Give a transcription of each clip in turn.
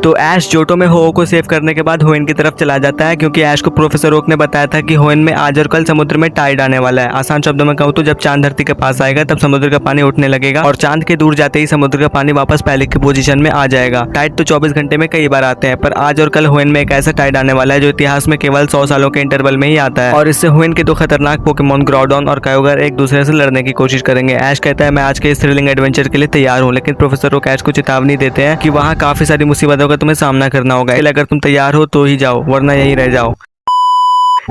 तो ऐश जोटो में हो को सेव करने के बाद होइन की तरफ चला जाता है, क्योंकि ऐश को प्रोफेसर ओक ने बताया था कि होइन में आज और कल समुद्र में टाइड आने वाला है। आसान शब्दों में कहूँ तो जब चांद धरती के पास आएगा तब समुद्र का पानी उठने लगेगा और चांद के दूर जाते ही समुद्र का पानी वापस पहले की पोजीशन में आ जाएगा। टाइड तो 24 घंटे में कई बार आते हैं, पर आज और कल होइन में एक ऐसा टाइड आने वाला है जो इतिहास में केवल 100 सालों के इंटरवल में ही आता है, और इससे होइन के दो खतरनाक पोकेमोन ग्रोडॉन और कायोगर एक दूसरे से लड़ने की कोशिश करेंगे। ऐश कहता है मैं आज के इस थ्रिलिंग एडवेंचर के लिए तैयार हूँ, लेकिन प्रोफेसर ओक ऐश को चेतावनी देते हैं कि वहाँ काफी सारी मुसीबतों का तुम्हें सामना करना होगा, इसलिए अगर तुम तैयार हो तो ही जाओ वरना यहीं रह जाओ।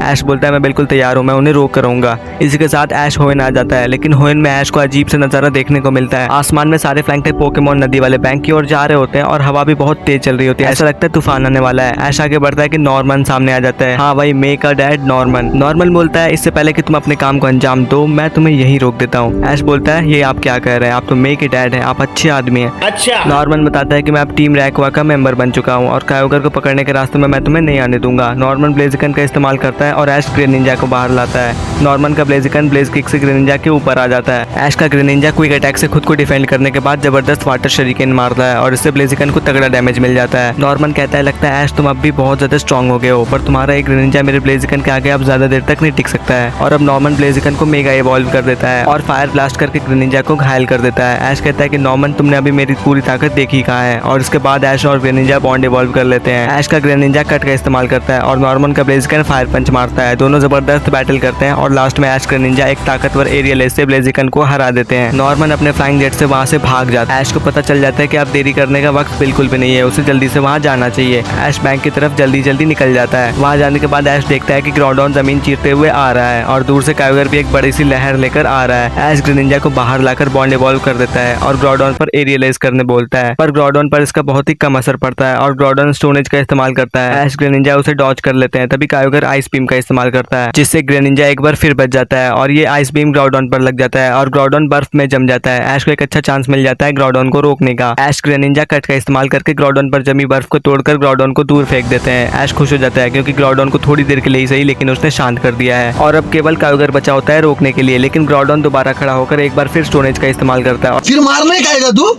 ऐश बोलता है मैं बिल्कुल तैयार हूँ, मैं उन्हें रोक करूंगा। इसी के साथ ऐश होइन आ जाता है, लेकिन होइन में ऐश को अजीब से नजारा देखने को मिलता है। आसमान में सारे फ्लैंक टाइप पोकेमोन नदी वाले बैंक की ओर जा रहे होते हैं और हवा भी बहुत तेज चल रही होती है। ऐसा लगता है तूफान आने वाला है। ऐश आगे बढ़ता है कि नॉर्मन सामने आ जाता है। हाँ भाई, मे का डैड नॉर्मन। नॉर्मन बोलता है इससे पहले कि तुम अपने काम को अंजाम दो मैं तुम्हें यहीं रोक देता हूँ। ऐश बोलता है ये आप क्या कह रहे हैं, आप तो मे के डैड है, आप अच्छे आदमी है। अच्छा। नॉर्मन बताता है कि मैं अब टीम रैकवा का मेंबर बन चुका हूँ और कायोगर को पकड़ने के रास्ते में मैं तुम्हें नहीं आने दूंगा। नॉर्मन ब्लेजिकन का इस्तेमाल करता है और ऐश ग्रेनिंजा को बाहर लाता है। नॉर्मन का ब्लेजिकन ब्लेज किक से ग्रेनिंजा के ऊपर आ जाता है। ऐश का ग्रेनिंजा क्विक अटैक से खुद को डिफेंड करने के बाद जबरदस्त वाटर शरीकेन मारता है और इससे ब्लेजिकन को तगड़ा डैमेज मिल जाता है। नॉर्मन कहता है लगता है ऐश तुम अब भी बहुत ज्यादा स्ट्रॉन्ग हो गए हो, पर तुम्हारा एक ग्रेनिंजा मेरे ब्लेजिकन के आगे अब ज्यादा देर तक नहीं टिक सकता है। और अब नॉर्मन ब्लेजिकन को मेगा इवॉल्व कर देता है और फायर ब्लास्ट करके ग्रेनिंजा को घायल कर देता है। ऐश कहता है कि नॉर्मन तुमने अभी मेरी पूरी ताकत देखी कहाँ है, और इसके बाद ऐश और ग्रेनिंजा बॉन्ड इवॉल्व कर लेते हैं। ऐश का ग्रेनिंजा कट का इस्तेमाल करता है और नॉर्मन का ब्लेजिकन फायर पंच मारता है। दोनों जबरदस्त बैटल करते हैं और लास्ट में ऐश ग्रेनिंजा एक ताकतवर एरियल एस से ब्लेजिकन को हरा देते हैं। नॉर्मन अपने फ्लाइंग जेट से वहां से भाग जाता है। ऐश को पता चल जाता है कि अब देरी करने का वक्त बिल्कुल भी नहीं है, उसे जल्दी से वहां जाना चाहिए। ऐश बैंक की तरफ जल्दी जल्दी निकल जाता है। वहां जाने के बाद ऐश देखता है कि ग्रोडॉन जमीन चीरते हुए आ रहा है और दूर से कायोगर भी एक बड़ी सी लहर लेकर आ रहा है। ऐश ग्रेनिंजा को बाहर लाकर बॉन्ड इवॉल्व कर देता है और ग्रोडॉन पर एरियलाइज करने बोलता है, पर ग्रोडॉन पर इसका बहुत ही कम असर पड़ता है और ग्रोडॉन स्टोनेज का इस्तेमाल करता है। ऐश ग्रेनिंजा उसे डॉज कर लेते हैं, तभी कायोगर आइस बीम का इस्तेमाल करता है, जिससे ग्रेनिंजा एक बार फिर बच जाता है और ये आइस बीम ग्रोडॉन पर लग जाता है और ग्रोडॉन बर्फ में जम जाता है। ऐश को एक अच्छा चांस मिल जाता है ग्रोडॉन को रोकने का। ऐश ग्रेनिंजा कट का इस्तेमाल करके ग्रोडॉन पर जमी बर्फ को तोड़कर ग्रोडॉन को दूर फेंक देते हैं। ऐश खुश हो जाता है क्योंकि ग्रोडॉन को थोड़ी देर के लिए ही सही लेकिन उसने शांत कर दिया है और अब केवल कायोगर बचा होता है रोकने के लिए। लेकिन ग्रोडॉन दोबारा खड़ा होकर एक बार फिर स्टोनेज का इस्तेमाल करता है फिर मारने का आएगा तू।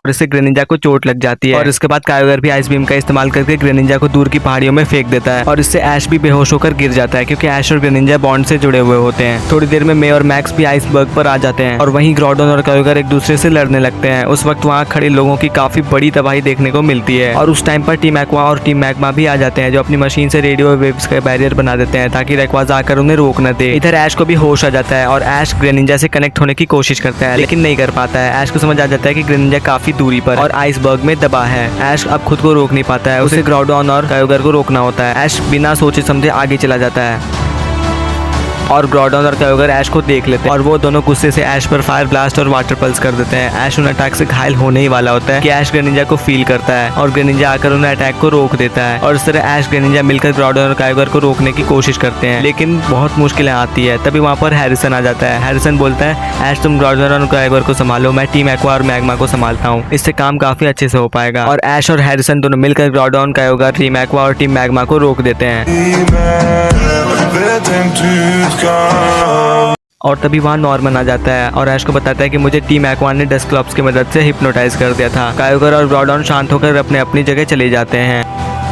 और इससे ग्रेनिंजा को चोट लग जाती है और इसके बाद कायोगर भी आइस बीम का इस्तेमाल करके ग्रेनिंजा को दूर की पहाड़ियों में फेंक देता है और इससे ऐश भी बेहोश होकर गिर जाता है, क्योंकि ऐश और ग्रेनिंजा बॉन्ड से जुड़े हुए होते हैं। थोड़ी देर में मे और मैक्स भी आइसबर्ग पर आ जाते हैं और वहीं ग्रोडॉन और कायोगर एक दूसरे से लड़ने लगते हैं। उस वक्त वहाँ खड़े लोगों की काफी बड़ी तबाही देखने को मिलती है और उस टाइम पर टीम एक्वा और टीम मैग्मा भी आ जाते हैं, जो अपनी मशीन से रेडियो वेव्स का बैरियर बना देते हैं ताकि रेक्वाजा आकर उन्हें रोक न दे। इधर ऐश को भी होश आ जाता है और ऐश ग्रेनिंजा से कनेक्ट होने की कोशिश करता है लेकिन नहीं कर पाता है। ऐश को समझ आ जाता है कि ग्रेनिंजा काफी दूरी पर और आइसबर्ग में दबा है। ऐश अब खुद को रोक नहीं पाता है, उसे ग्रोडॉन और कायोगर को रोकना होता है। ऐश बिना सोचे समझे आगे चला जाता है और ग्रोडॉन और कायोगर ऐश को देख लेते हैं और वो दोनों गुस्से से ऐश पर फायर ब्लास्ट और वाटर पल्स कर देते हैं। ऐश उन अटैक से घायल होने ही वाला होता है कि ऐश ग्रेनिंजा को फील करता है और ग्रेनिंजा आकर उन्हें अटैक को रोक देता है और इस तरह ऐश ग्रेनिंजा मिलकर ग्रोडॉन और कायोगर को रोकने की कोशिश करते हैं, लेकिन बहुत मुश्किलें आती है। तभी वहाँ पर हैरिसन आ जाता है। हैरिसन बोलता है ऐश तुम ग्रोडॉन और कायोगर को संभालो, मैं टीम एक्वा और मैग्मा को संभालता हूँ, इससे काम काफी अच्छे से हो पाएगा। और ऐश और हैरिसन दोनों मिलकर ग्रोडॉन, कायोगर, टीम एक्वा और टीम मैग्मा को रोक देते हैं। और तभी वहाँ नॉर्मन आ जाता है और ऐश को बताता है कि मुझे टीम एक्वा ने डेस्कलॉप्स की मदद से हिप्नोटाइज कर दिया था। कायोगर और ग्रोडॉन शांत होकर अपने अपनी जगह चले जाते हैं।